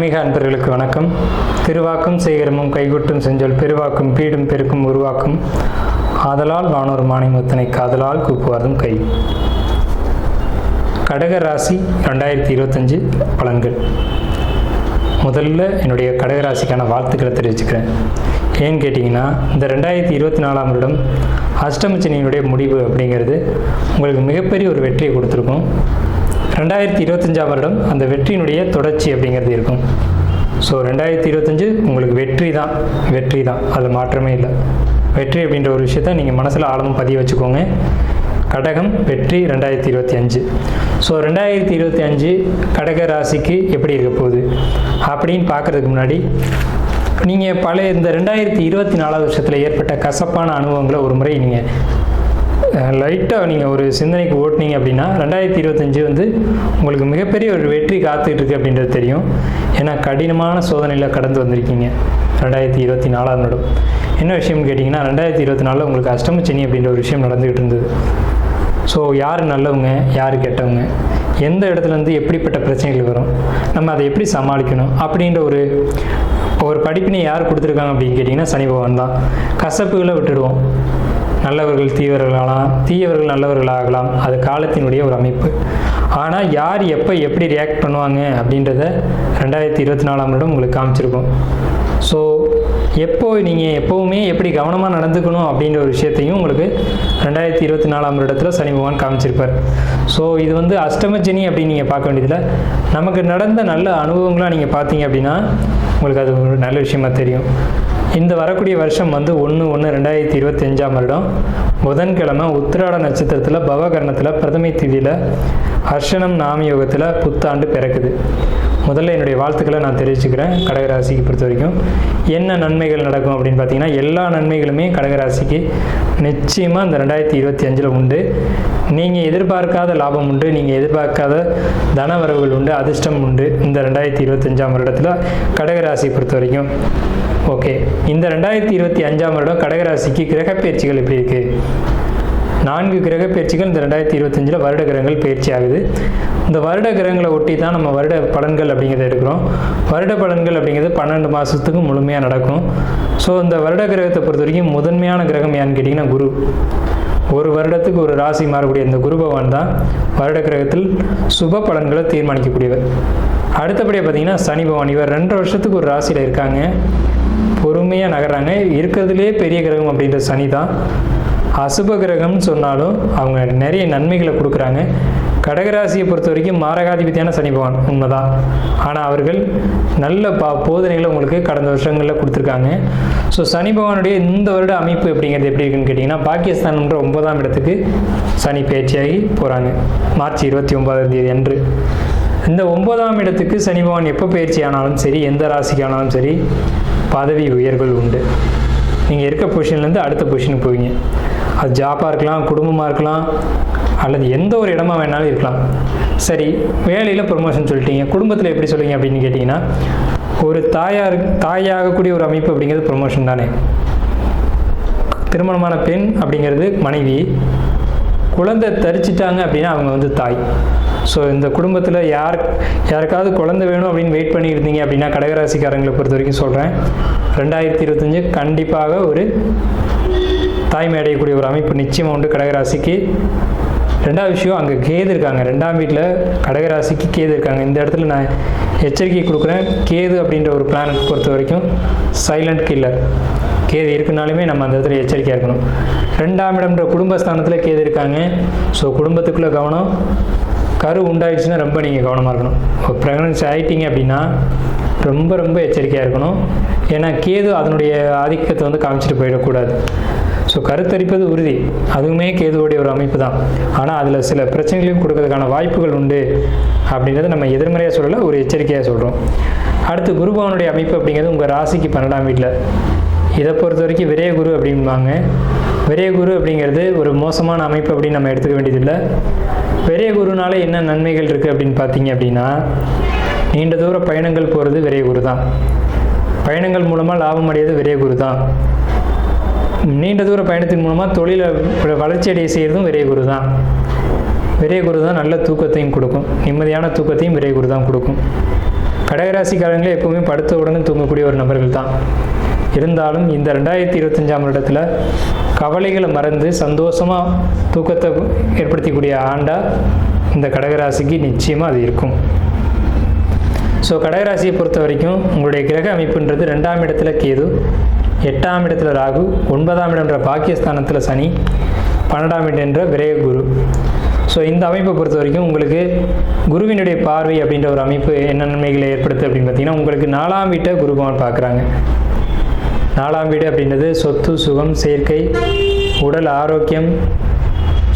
ஆன்மீக அன்பர்களுக்கு வணக்கம். திருவாக்கும் சேகரமும் கைகொட்டும் செஞ்சொல் பெருவாக்கும் பீடும் பெருக்கும் உருவாக்கும் ஆதலால் வானோர் மானிமுத்தனை காதலால் கூப்புவார்தும் கை. கடக ராசி 2025 பலன்கள். முதல்ல என்னுடைய கடகராசிக்கான வாழ்த்துக்களை தெரிவிச்சுக்கிறேன். ஏன்னு கேட்டிங்கன்னா, இந்த 2024ஆம் வருடம் அஷ்டமச்சனியினுடைய முடிவு அப்படிங்கிறது உங்களுக்கு மிகப்பெரிய ஒரு வெற்றியை கொடுத்துருக்கும். 2025ஆம் வருடம் அந்த வெற்றியினுடைய தொடர்ச்சி அப்படிங்கிறது இருக்கும். ஸோ 2025 உங்களுக்கு வெற்றி தான், அதில் மாற்றமே இல்லை. வெற்றி அப்படின்ற ஒரு விஷயத்த நீங்கள் மனசில் ஆழமாக பதிய வச்சுக்கோங்க. கடகம் வெற்றி 2025. ஸோ 2025 கடக ராசிக்கு எப்படி இருக்க போகுது அப்படின்னு பார்க்குறதுக்கு முன்னாடி நீங்கள் பழைய இந்த 2024 வருஷத்தில் ஏற்பட்ட கசப்பான அனுபவங்களை ஒரு முறை நீங்கள் லைட்டாக நீங்கள் ஒரு சிந்தனைக்கு ஓட்டினீங்க அப்படின்னா 2025 வந்து உங்களுக்கு மிகப்பெரிய ஒரு வெற்றி காத்துக்கிட்டு இருக்கு அப்படின்றது தெரியும். ஏன்னா கடினமான சோதனையில் கடந்து வந்திருக்கீங்க 2024ஆம் வருடம். என்ன விஷயம்னு கேட்டிங்கன்னா, 2024 உங்களுக்கு அஷ்டமச்சனி அப்படின்ற ஒரு விஷயம் நடந்துகிட்டு இருந்தது. ஸோ யார் நல்லவங்க யார் கெட்டவங்க, எந்த இடத்துலேருந்து எப்படிப்பட்ட பிரச்சனைகள் வரும், நம்ம அதை எப்படி சமாளிக்கணும் அப்படின்ற ஒரு படிப்பினை யார் கொடுத்துருக்காங்க அப்படின்னு கேட்டிங்கன்னா சனி பகவான் தான். கசப்புகளை விட்டுடுவோம். நல்லவர்கள் தீயவர்களாகலாம், தீயவர்கள் நல்லவர்களாகலாம், அது காலத்தினுடைய ஒரு அமைப்பு. ஆனால் யார் எப்போ எப்படி ரியாக்ட் பண்ணுவாங்க அப்படின்றத 2024ஆம் வருடம் உங்களுக்கு காமிச்சிருக்கும். ஸோ நீங்கள் எப்போவுமே எப்படி கவனமாக நடந்துக்கணும் அப்படின்ற ஒரு விஷயத்தையும் உங்களுக்கு 2024ஆம் வருடத்தில் சனி பகவான் காமிச்சிருப்பார். ஸோ இது வந்து அஷ்டமச்சனி அப்படின்னு நீங்கள் பார்க்க வேண்டியதில்லை. நமக்கு நடந்த நல்ல அனுபவங்களாக நீங்கள் பார்த்தீங்க அப்படின்னா உங்களுக்கு அது ஒரு நல்ல விஷயமா தெரியும். இந்த வரக்கூடிய வருஷம் வந்து 1/1/2025ஆம் வருடம் புதன்கிழமை உத்திராட நட்சத்திரத்தில் பவகரணத்தில் பிரதமை திதியில் ஹர்ஷனம் நாமயோகத்தில் புத்தாண்டு பிறக்குது. முதல்ல என்னுடைய வாழ்த்துக்களை நான் தெரிவிச்சுக்கிறேன். கடகராசிக்கு பொறுத்த வரைக்கும் என்ன நன்மைகள் நடக்கும் அப்படின்னு பார்த்தீங்கன்னா, எல்லா நன்மைகளுமே கடகராசிக்கு நிச்சயமாக இந்த 2025 உண்டு. நீங்கள் எதிர்பார்க்காத லாபம் உண்டு, நீங்கள் எதிர்பார்க்காத தனவரவுகள் உண்டு, அதிர்ஷ்டம் உண்டு இந்த 2025ஆம் வருடத்தில் கடகராசியை பொறுத்த வரைக்கும். ஓகே, இந்த 2025ஆம் வருடம் கடகராசிக்கு கிரக பயிற்சிகள் எப்படி இருக்குது? 4 கிரக பயிற்சிகள் இந்த 2025 வருட கிரகங்கள் பயிற்சி ஆகுது. இந்த வருட கிரகங்களை ஒட்டி தான் நம்ம வருட பலன்கள் அப்படிங்கிறத எடுக்கிறோம். வருட பலன்கள் அப்படிங்கிறது 12 மாதத்துக்கு முழுமையாக நடக்கும். ஸோ இந்த வருட கிரகத்தை பொறுத்த வரைக்கும் முதன்மையான கிரகம் யான்னு கேட்டிங்கன்னா குரு. ஒரு வருடத்துக்கு ஒரு ராசி மாறக்கூடிய இந்த குரு பகவான் தான் வருட கிரகத்தில் சுப பலன்களை தீர்மானிக்கக்கூடியவர். அடுத்தபடியாக பார்த்தீங்கன்னா சனி பகவான். இவர் 2 வருஷத்துக்கு ஒரு ராசியில் இருக்காங்க, பொறுமையாக நகர்றாங்க. இருக்கிறதுலே பெரிய கிரகம் அப்படின்ற சனி தான். அசுப கிரகம்னு சொன்னாலும் அவங்க நிறைய நன்மைகளை கொடுக்குறாங்க. கடகராசியை பொறுத்த வரைக்கும் மாரகாதிபதியான சனி பகவான் உண்மைதான். ஆனால் அவர்கள் நல்ல போதனைகளை உங்களுக்கு கடந்த வருஷங்களில் கொடுத்துருக்காங்க. ஸோ சனி பகவானுடைய இந்த வருட அமைப்பு அப்படிங்கிறது எப்படி இருக்குன்னு கேட்டிங்கன்னா, பாகிஸ்தான்ன்ற 9ஆம் இடத்துக்கு சனி பயிற்சியாகி போகிறாங்க மார்ச் 29ஆம் தேதி அன்று. இந்த 9ஆம் இடத்துக்கு சனி பகவான் எப்போ பயிற்சி ஆனாலும் சரி, எந்த ராசிக்கு ஆனாலும் சரி, பதவி உயர்வுகள் உண்டு. நீங்கள் இருக்க பொசிஷன்லேருந்து அடுத்த பொசிஷனுக்கு போவீங்க. அது ஜாப்பாக இருக்கலாம், குடும்பமாக இருக்கலாம், அல்லது எந்த ஒரு இடமா வேணாலும் இருக்கலாம். சரி, வேலையில் ப்ரொமோஷன் சொல்லிட்டீங்க, குடும்பத்தில் எப்படி சொல்லுவீங்க அப்படின்னு கேட்டிங்கன்னா, ஒரு தாயாகக்கூடிய ஒரு அமைப்பு அப்படிங்கிறது ப்ரொமோஷன் தானே. திருமணமான பெண் அப்படிங்கிறது மனைவி, குழந்தை தரிச்சிட்டாங்க அப்படின்னா அவங்க வந்து தாய். ஸோ இந்த குடும்பத்தில் யாருக்காவது குழந்தை வேணும் அப்படின்னு வெயிட் பண்ணியிருந்தீங்க அப்படின்னா கடகராசிக்காரங்களை பொறுத்த வரைக்கும் சொல்கிறேன், 2025 கண்டிப்பாக ஒரு தாய்மை அடையக்கூடிய ஒரு அமைப்பு நிச்சயமாக உண்டு கடகராசிக்கு. 2வது விஷயம், அங்கே கேது இருக்காங்க. 2ஆம் வீட்டில் கடகராசிக்கு கேது இருக்காங்க. இந்த இடத்துல நான் எச்சரிக்கை கொடுக்குறேன். கேது அப்படின்ற ஒரு பிளானட் பொறுத்த வரைக்கும் சைலண்ட் கில்லர். கேது இருக்குனாலுமே நம்ம அந்த இடத்துல எச்சரிக்கையாக இருக்கணும். 2ஆம் இடம்ன்ற குடும்பஸ்தானத்தில் கேது இருக்காங்க. ஸோ குடும்பத்துக்குள்ளே கவனம். கரு உண்டாயிடுச்சுன்னா ரொம்ப நீங்கள் கவனமாக இருக்கணும். ப்ரெக்னன்சி ஆகிட்டீங்க அப்படின்னா ரொம்ப ரொம்ப எச்சரிக்கையாக இருக்கணும். ஏன்னா கேது அதனுடைய ஆதிக்கத்தை வந்து காமிச்சிட்டு போயிடக்கூடாது. ஸோ கருத்தரிப்பது உறுதி, அதுவுமே கேதுவோடைய ஒரு அமைப்பு தான். ஆனால் அதில் சில பிரச்சனைகளையும் கொடுக்கறதுக்கான வாய்ப்புகள் உண்டு அப்படின்றத நம்ம எதிர்மறையாக சொல்லலை, ஒரு எச்சரிக்கையாக சொல்கிறோம். அடுத்து குரு பகவானுடைய அமைப்பு அப்படிங்கிறது உங்கள் ராசிக்கு 12ஆம் வீட்டில். இதை பொறுத்த வரைக்கும் விரய குரு அப்படிம்பாங்க. விரய குரு அப்படிங்கிறது ஒரு மோசமான அமைப்பு அப்படின்னு நம்ம எடுத்துக்க வேண்டியதில்லை. விரய குருனால என்ன நன்மைகள் இருக்குது அப்படின்னு பார்த்தீங்க அப்படின்னா, நீண்ட தூர பயணங்கள் போகிறது விரய குரு தான். பயணங்கள் மூலமாக லாபம் அடையிறது விரய குரு தான். நீண்ட தூர பயணத்தின் மூலமாக தொழிலை வளர்ச்சி அடைய செய்கிறதும் விரய குரு தான். விரை குரு தான் நல்ல தூக்கத்தையும் கொடுக்கும், நிம்மதியான தூக்கத்தையும் விரை குரு தான் கொடுக்கும். கடகராசிக்காரங்களே எப்போவுமே படுத்த உடனே தூங்கக்கூடிய ஒரு நபர்கள் தான். இருந்தாலும் இந்த 2025ஆம் வருடத்தில் கவலைகளை மறந்து சந்தோஷமாக தூக்கத்தை ஏற்படுத்தக்கூடிய ஆண்டாக இந்த கடகராசிக்கு நிச்சயமாக அது இருக்கும். ஸோ கடகராசியை பொறுத்த வரைக்கும் உங்களுடைய கிரக அமைப்புன்றது 2ஆம் இடத்துல கேது, 8ஆம் இடத்துல ராகு, 9ஆம் இடம்ன்ற பாக்கியஸ்தானத்தில் சனி, 12ஆம் இடம் என்ற விரய குரு. ஸோ இந்த அமைப்பை பொறுத்த வரைக்கும் உங்களுக்கு குருவினுடைய பார்வை அப்படின்ற ஒரு அமைப்பு என்ன நன்மைகளை ஏற்படுத்து அப்படின்னு பார்த்தீங்கன்னா, உங்களுக்கு 4ஆம் வீட்டை குரு பகவான் பார்க்குறாங்க. 4ஆம் வீடு அப்படின்றது சொத்து, சுகம், சேர்க்கை, உடல் ஆரோக்கியம்,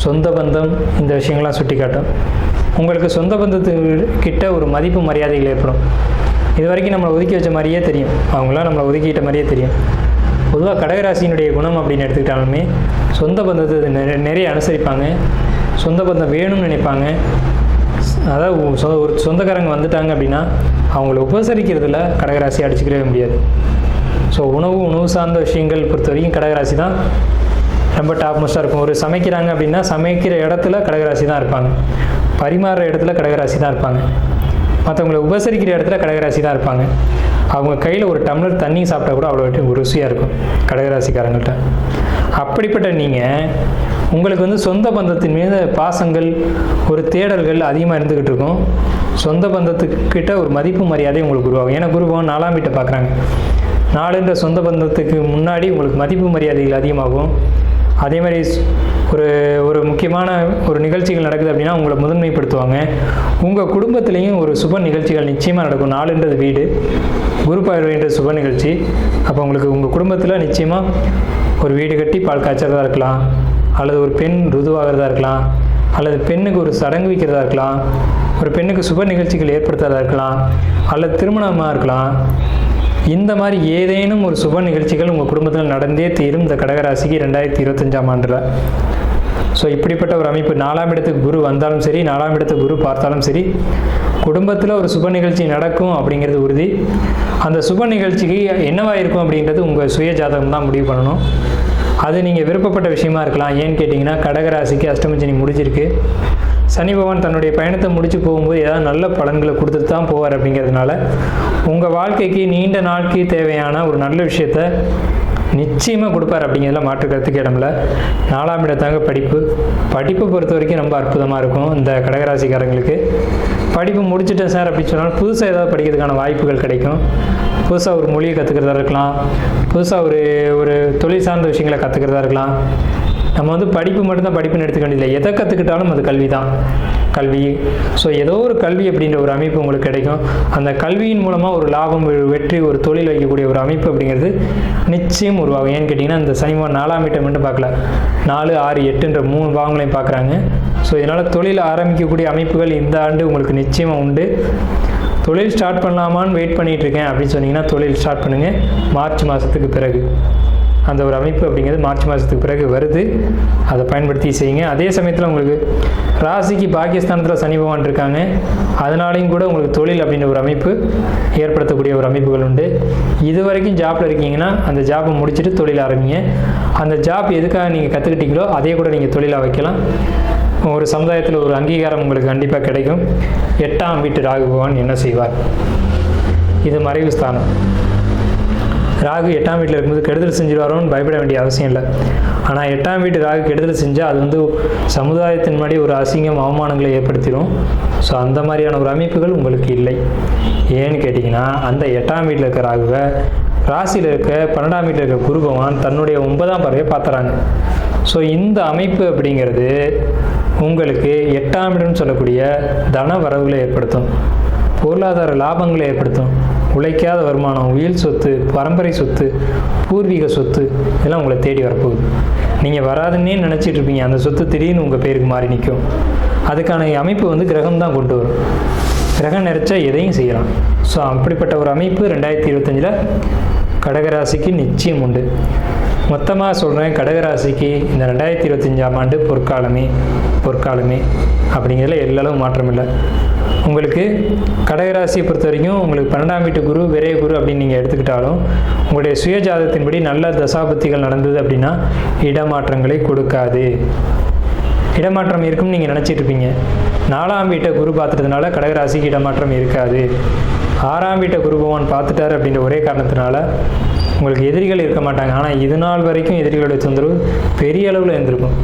சொந்த பந்தம், இந்த விஷயங்கள்லாம் சுட்டி காட்டும். உங்களுக்கு சொந்த பந்தத்துக்கிட்ட ஒரு மதிப்பு மரியாதைகள் ஏற்படும். இது வரைக்கும் நம்மளை ஒதுக்கி வச்ச மாதிரியே தெரியும், அவங்களாம் நம்மளை ஒதுக்கிட்ட மாதிரியே தெரியும். பொதுவாக கடகராசியினுடைய குணம் அப்படின்னு எடுத்துக்கிட்டாலுமே சொந்த பந்தத்தை நிறைய அனுசரிப்பாங்க, சொந்த பந்தம் வேணும்னு நினைப்பாங்க. அதாவது ஒரு சொந்தக்காரங்க வந்துட்டாங்க அப்படின்னா அவங்கள உபசரிக்கிறதுல கடகராசி அடிச்சுக்கவே முடியாது. ஸோ உணவு சார்ந்த விஷயங்கள் பொறுத்த வரைக்கும் கடகராசி தான் ரொம்ப டாப் மோஸ்ட்டாக இருக்கும். ஒரு சமைக்கிறாங்க அப்படின்னா சமைக்கிற இடத்துல கடகராசி தான் இருப்பாங்க, பரிமாறுற இடத்துல கடகராசி தான் இருப்பாங்க, மற்றவங்களை உபசரிக்கிற இடத்துல கடகராசி தான் இருப்பாங்க. அவங்க கையில் ஒரு டம்ளர் தண்ணி சாப்பிட்டா கூட அவ்வளோ ருசியாக இருக்கும் கடகராசிக்காரங்கள்ட்ட. அப்படிப்பட்ட நீங்கள் உங்களுக்கு சொந்த பந்தத்தின் மீது பாசங்கள், ஒரு தேடல்கள் அதிகமாக இருந்துக்கிட்டு இருக்கும். சொந்த பந்தத்துக்கிட்ட ஒரு மதிப்பு மரியாதை உங்களுக்கு உருவாகும். ஏன்னா குரு பகவான் 4ஆம் வீட்டை பார்க்குறாங்க. 4ன்ற சொந்த பந்தத்துக்கு முன்னாடி உங்களுக்கு மதிப்பு மரியாதைகள் அதிகமாகும். அதே மாதிரி ஒரு முக்கியமான ஒரு நிகழ்ச்சிகள் நடக்குது அப்படின்னா உங்களை முதன்மைப்படுத்துவாங்க. உங்கள் குடும்பத்திலையும் ஒரு சுப நிகழ்ச்சிகள் நிச்சயமாக நடக்கும். 4ன்றது வீடு, குரு பார்வைன்ற சுப நிகழ்ச்சி. அப்போ உங்களுக்கு உங்கள் குடும்பத்தில் நிச்சயமாக ஒரு வீடு கட்டி பால் காய்ச்சறதா இருக்கலாம், அல்லது ஒரு பெண் ருதுவாகிறதா இருக்கலாம், அல்லது பெண்ணுக்கு ஒரு சடங்கு வைக்கிறதா இருக்கலாம், ஒரு பெண்ணுக்கு சுப நிகழ்ச்சிகள் ஏற்படுத்துறதா இருக்கலாம், அல்லது திருமணமாக இருக்கலாம். இந்த மாதிரி ஏதேனும் ஒரு சுப நிகழ்ச்சிகள் உங்கள் குடும்பத்தில் நடந்தே தீரும் இந்த கடகராசிக்கு 2025ஆம் ஆண்டில். ஸோ இப்படிப்பட்ட ஒரு அமைப்பு 4ஆம் இடத்துக்கு குரு வந்தாலும் சரி, 4ஆம் இடத்துக்கு குரு பார்த்தாலும் சரி, குடும்பத்தில் ஒரு சுப நிகழ்ச்சி நடக்கும் அப்படிங்கிறது உறுதி. அந்த சுப நிகழ்ச்சிக்கு என்னவாக இருக்கும் அப்படின்றது உங்கள் சுய ஜாதகம் தான் முடிவு பண்ணணும். அது நீங்கள் விருப்பப்பட்ட விஷயமா இருக்கலாம். ஏன்னு கேட்டிங்கன்னா கடகராசிக்கு அஷ்டமச்சனி முடிஞ்சிருக்கு. சனி பகவான் தன்னுடைய பயணத்தை முடிச்சு போகும்போது ஏதாவது நல்ல பலன்களை கொடுத்துட்டு தான் போவார். அப்படிங்கிறதுனால உங்கள் வாழ்க்கைக்கு நீண்ட நாளுக்கு தேவையான ஒரு நல்ல விஷயத்த நிச்சயமாக கொடுப்பார். அப்படிங்கிறதுல மாற்று கருத்துக்கு இடமில்ல. 4ஆம் இடத்தாங்க படிப்பு பொறுத்த வரைக்கும் ரொம்ப அற்புதமாக இருக்கும். இந்த கடகராசிக்காரங்களுக்கு படிப்பு முடிச்சுட்டேன் சார் அப்படின்னு சொன்னாலும் புதுசாக ஏதாவது படிக்கிறதுக்கான வாய்ப்புகள் கிடைக்கும். புதுசாக ஒரு மொழியை கற்றுக்கிறதா இருக்கலாம், புதுசாக ஒரு தொழில் சார்ந்த விஷயங்களை கற்றுக்கிறதா இருக்கலாம். நம்ம படிப்பு மட்டும்தான் படிப்புன்னு எடுத்துக்க வேண்டியதில்லை, எதை கற்றுக்கிட்டாலும் அது கல்வி தான். கல்வி, ஸோ ஏதோ ஒரு கல்வி அப்படின்ற ஒரு அமைப்பு உங்களுக்கு கிடைக்கும். அந்த கல்வியின் மூலமாக ஒரு லாபம், வெற்றி, ஒரு தொழில் வைக்கக்கூடிய ஒரு அமைப்பு அப்படிங்கிறது நிச்சயம் உருவாகும். ஏன்னு கேட்டிங்கன்னா இந்த சனிமான் 4ஆம் வீட்டை மட்டும் பார்க்கல, 4, 6, 8ன்ற 3 பாவங்களையும் பார்க்குறாங்க. ஸோ இதனால் தொழில் ஆரம்பிக்கக்கூடிய அமைப்புகள் இந்த ஆண்டு உங்களுக்கு நிச்சயமாக உண்டு. தொழில் ஸ்டார்ட் பண்ணலாமான்னு வெயிட் பண்ணிகிட்டு இருக்கேன் அப்படின்னு சொன்னீங்கன்னா தொழில் ஸ்டார்ட் பண்ணுங்கள். மார்ச் மாதத்துக்கு பிறகு அந்த ஒரு அமைப்பு அப்படிங்கிறது மார்ச் மாதத்துக்கு பிறகு வருது. அதை பயன்படுத்தி செய்யுங்க. அதே சமயத்தில் உங்களுக்கு ராசிக்கு பாகிஸ்தானத்தில் சனி பகவான் இருக்காங்க. அதனாலையும் கூட உங்களுக்கு தொழில் அப்படின்ற ஒரு அமைப்பு ஏற்படுத்தக்கூடிய ஒரு அமைப்புகள் உண்டு. இது வரைக்கும் ஜாப்பில் இருக்கீங்கன்னா அந்த ஜாப்பை முடிச்சுட்டு தொழில் ஆரம்பிங்க. அந்த ஜாப் எதுக்காக நீங்கள் கற்றுக்கிட்டீங்களோ அதே கூட நீங்கள் தொழிலாக வைக்கலாம். ஒரு சமுதாயத்தில் ஒரு அங்கீகாரம் உங்களுக்கு கண்டிப்பாக கிடைக்கும். 8ஆம் வீட்டு ராகு பகவான் என்ன செய்வார்? இது மறைவு ஸ்தானம். ராகு 8ஆம் வீட்டில் இருக்கும்போது கெடுதல் செஞ்சிருவாரோன்னு பயப்பட வேண்டிய அவசியம் இல்லை. ஆனால் 8ஆம் வீட்டு ராகு கெடுதல் செஞ்சால் அது சமுதாயத்தின் முன்னாடி ஒரு அசிங்கம், அவமானங்களை ஏற்படுத்திடும். ஸோ அந்த மாதிரியான ஒரு அமைப்புகள் உங்களுக்கு இல்லை. ஏன்னு கேட்டிங்கன்னா அந்த 8ஆம் வீட்டில் இருக்க ராகுவை ராசியில் இருக்க 12ஆம் வீட்டில் இருக்க குரு பகவான் தன்னுடைய 9ஆம் பார்வையை பார்த்துறாங்க. ஸோ இந்த அமைப்பு அப்படிங்கிறது உங்களுக்கு 8ஆம் இடம்னு சொல்லக்கூடிய தன வரவுகளை ஏற்படுத்தும், பொருளாதார லாபங்களை ஏற்படுத்தும். உழைக்காத வருமானம், உயில் சொத்து, பரம்பரை சொத்து, பூர்வீக சொத்து இதெல்லாம் உங்களை தேடி வரப்போகுது. நீங்கள் வராதுன்னே நினச்சிட்டு இருப்பீங்க, அந்த சொத்து திடீர்னு உங்கள் பேருக்கு மாறி நிற்கும். அதுக்கான அமைப்பு கிரகம் தான் கொண்டு வரும். கிரகம் நிறைச்சா எதையும் செய்யலாம். ஸோ அப்படிப்பட்ட ஒரு அமைப்பு 2025 கடகராசிக்கு நிச்சயம் உண்டு. மொத்தமாக சொல்கிறேன், கடகராசிக்கு இந்த 2025ஆம் ஆண்டு பொற்காலமே அப்படிங்கிறதுல எல்லளவு மாற்றம் இல்லை. உங்களுக்கு கடகராசியை பொறுத்த வரைக்கும் உங்களுக்கு 12ஆம் வீட்டு குரு, விரைய குரு அப்படின்னு நீங்கள் எடுத்துக்கிட்டாலும் உங்களுடைய சுயஜாதத்தின்படி நல்ல தசாபுத்திகள் நடந்தது அப்படின்னா இடமாற்றங்களை கொடுக்காது. இடமாற்றம் இருக்கும்னு நீங்கள் நினச்சிட்டு இருப்பீங்க. 4ஆம் வீட்டை குரு பார்த்துட்டதுனால கடகராசிக்கு இடமாற்றம் இருக்காது. 6ஆம் வீட்டை குரு பகவான் பார்த்துட்டார் அப்படின்ற ஒரே காரணத்தினால உங்களுக்கு எதிரிகள் இருக்க மாட்டாங்க. ஆனால் இது நாள் வரைக்கும் எதிரிகளுடைய தொந்தரவு பெரிய அளவில் இருந்திருக்கும்.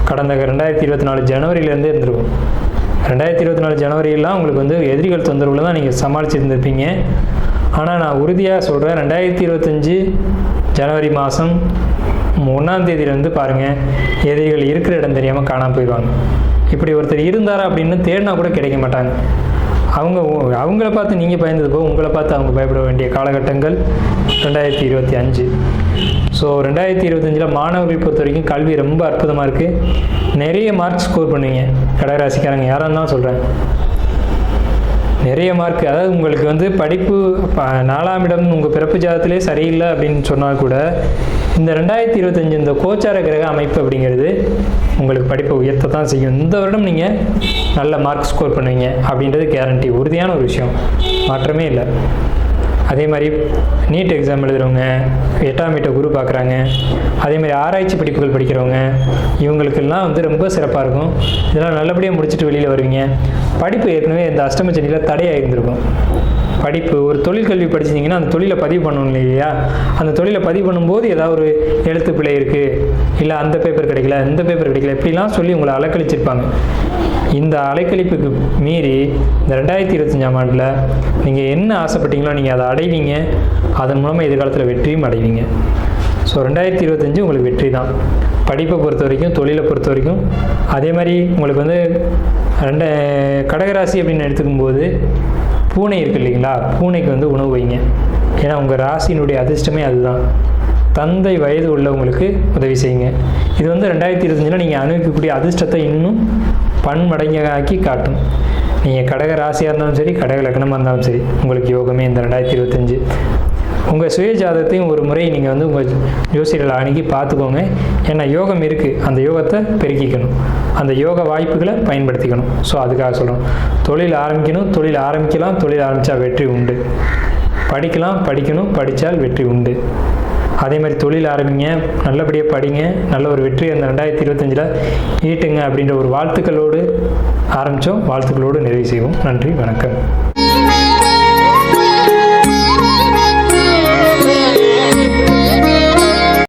கடந்த 2024 ஜனவரியிலேருந்தே இருந்திருக்கும். 2024 ஜனவரியெல்லாம் உங்களுக்கு வந்து எதிரிகள் தொந்தரவில் தான் நீங்கள் சமாளிச்சுருந்துருப்பீங்க. ஆனால் நான் உறுதியாக சொல்கிறேன், 2025 ஜனவரி மாதம் 1ஆம் தேதியிலேருந்து பாருங்கள், எதிரிகள் இருக்கிற இடம் தெரியாமல் காணாமல் போயிடுவாங்க. இப்படி ஒருத்தர் இருந்தாரா அப்படின்னு தேடினா கூட கிடைக்க மாட்டாங்க. அவங்கள பார்த்து நீங்கள் பயந்தது போக உங்களை பார்த்து அவங்க பயப்பட வேண்டிய காலகட்டங்கள் 2025. ஸோ 2025 மாணவர்கள் பொறுத்த வரைக்கும் கல்வி ரொம்ப அற்புதமாக இருக்குது. நிறைய மார்க் ஸ்கோர் பண்ணுவீங்க. கடகராசிக்காரங்க யாராக இருந்தாலும் சொல்கிறேன், நிறைய மார்க். அதாவது உங்களுக்கு வந்து படிப்பு 4ஆம் இடம் உங்கள் பிறப்பு ஜாதத்திலே சரியில்லை அப்படின்னு சொன்னால் கூட இந்த 2025 இந்த கோச்சார கிரக அமைப்பு அப்படிங்கிறது உங்களுக்கு படிப்பை உயர்த்த தான் செய்யும். இந்த வருடம் நீங்கள் நல்ல மார்க் ஸ்கோர் பண்ணுவீங்க அப்படின்றது கேரண்டி, உறுதியான ஒரு விஷயம், மாற்றமே இல்லை. அதே மாதிரி நீட் எக்ஸாம் எழுதுகிறவங்க, 8ஆம் வீட்டை குரு பார்க்குறாங்க, அதே மாதிரி ஆராய்ச்சி படிப்புகள் படிக்கிறவங்க, இவங்களுக்கெல்லாம் வந்து ரொம்ப சிறப்பாக இருக்கும். இதெல்லாம் நல்லபடியாக முடிச்சுட்டு வெளியில் வருவீங்க. படிப்பு ஏற்கனவே இந்த அஷ்டம சனியில் தடையாக இருந்திருக்கும். படிப்பு ஒரு தொழிற்கல்வி படிச்சிட்டிங்கன்னா அந்த தொழிலை பதிவு பண்ணணும் இல்லையா? அந்த தொழிலை பதிவு பண்ணும்போது ஏதாவது ஒரு எழுத்து பிழை இருக்குது, இல்லை அந்த பேப்பர் கிடைக்கல, இந்த பேப்பர் கிடைக்கல, இப்படிலாம் சொல்லி உங்களை அலைக்கழிச்சிருப்பாங்க. இந்த அலைக்கழிப்புக்கு மீறி இந்த 2025ஆம் ஆண்டில் நீங்கள் என்ன ஆசைப்பட்டீங்களோ நீங்கள் அதை அடைவீங்க. அதன் மூலமாக எதிர்காலத்தில் வெற்றியும் அடைவீங்க. ஸோ 2025 உங்களுக்கு வெற்றி தான், படிப்பை பொறுத்த வரைக்கும், தொழிலை பொறுத்த வரைக்கும். அதே மாதிரி உங்களுக்கு வந்து கடகராசி அப்படின்னு எடுத்துக்கும்போது பூனை இருக்குது இல்லைங்களா? பூனைக்கு வந்து உணவு வைங்க. ஏன்னா உங்கள் ராசியினுடைய அதிர்ஷ்டமே அதுதான். தந்தை வயது உள்ளவங்களுக்கு உதவி செய்யுங்க. இது வந்து 2025 நீங்கள் அனுபவிக்கக்கூடிய அதிர்ஷ்டத்தை இன்னும் பன்மடங்காக்கி காட்டும். நீங்கள் கடக ராசியாக இருந்தாலும் சரி, கடக லக்னமாக இருந்தாலும் சரி, உங்களுக்கு யோகமே இந்த 2025. உங்கள் சுய ஜாதகத்தையும் ஒரு முறை நீங்கள் வந்து உங்கள் ஜோசியர்களை அணுகி பார்த்துக்கோங்க. ஏன்னா யோகம் இருக்குது, அந்த யோகத்தை பெருக்கிக்கணும், அந்த யோக வாய்ப்புகளை பயன்படுத்திக்கணும். ஸோ அதுக்காக சொல்கிறோம், தொழில் ஆரம்பிக்கணும், தொழில் ஆரம்பிக்கலாம், தொழில் ஆரம்பித்தா வெற்றி உண்டு. படிக்கணும், படித்தால் வெற்றி உண்டு. அதே மாதிரி தொழில் ஆரம்பிங்க, நல்லபடியாக படிங்க, நல்ல ஒரு வெற்றி அந்த 2025 ஈட்டுங்க அப்படின்ற ஒரு வாழ்த்துக்களோடு ஆரம்பித்தோம். வாழ்த்துக்களோடு நிறைவு செய்வோம். நன்றி, வணக்கம்.